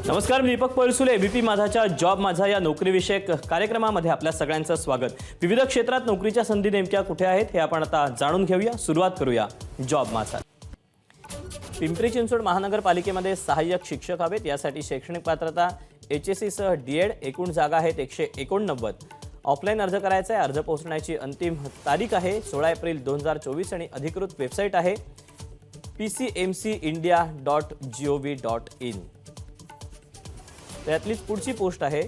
नमस्कार, मी Deepak Palsule. ABP माझाच्या job माझा या नोकरीविषयक कार्यक्रमामध्ये आपल्या सगळ्यांचं स्वागत. विविध क्षेत्रात नोकरीच्या संधी नेमक्या कुठे आहेत हे आपण आता जाणून घेऊया. सुरुवात करूया जॉब माझा. पिंपरी चिंचवड महानगरपालिकेमध्ये सहाय्यक शिक्षक हवेत. यासाठी शैक्षणिक पात्रता HSC सह DED. एकूण जागा आहेत 189. ऑफलाईन अर्ज करायचा आहे. अर्ज पोहोचण्याची अंतिम तारीख आहे 16 एप्रिल 2024 आणि अधिकृत वेबसाईट आहे pcmcindia.gov.in. त्यातलीच पुढची पोस्ट आहे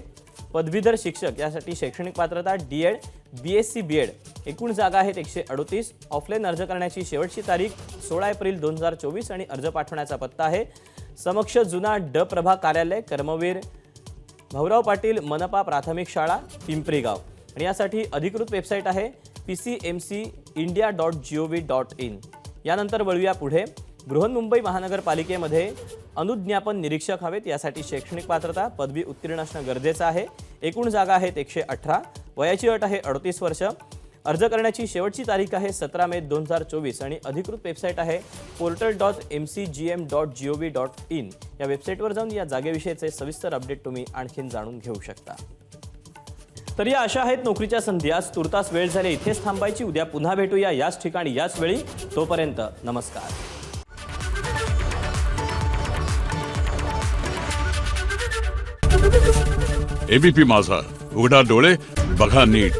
पदवीधर शिक्षक. यासाठी शैक्षणिक पात्रता DED BSc BEd. एकूण जागा आहेत 138. ऑफलाईन अर्ज करण्याची शेवटची तारीख 16 एप्रिल 2024 आणि अर्ज पाठवण्याचा पत्ता आहे समक्ष जुना ड प्रभाग कार्यालय, कर्मवीर भाऊराव पाटील, मनपा प्राथमिक शाळा, पिंपरी गाव. आणि यासाठी अधिकृत वेबसाईट आहे pcmcindia.gov.in. यानंतर वळूया पुढे. बृहन्मुंबई महानगरपालिकेमध्ये अनुज्ञापन निरीक्षक हवेत. यासाठी शैक्षणिक पात्रता पदवी उत्तीर्ण असणं गरजेचं आहे. एकूण जागा आहेत 118. वयाची अट आहे 38 वर्ष. अर्ज करण्याची शेवटची तारीख आहे 17 मे 2024 आणि अधिकृत वेबसाईट आहे portal.mcgm.gov.in. या वेबसाईटवर जाऊन या जागेविषयीचे सविस्तर अपडेट तुम्ही आणखीन जाणून घेऊ शकता. तर या अशा आहेत नोकरीच्या संधी. आज तुर्तास वेळ झाली, इथेच थांबायची. उद्या पुन्हा भेटूया याच ठिकाणी याच वेळी. तोपर्यंत नमस्कार. एबीपी माझा, उघडा डोळे बघा नीट.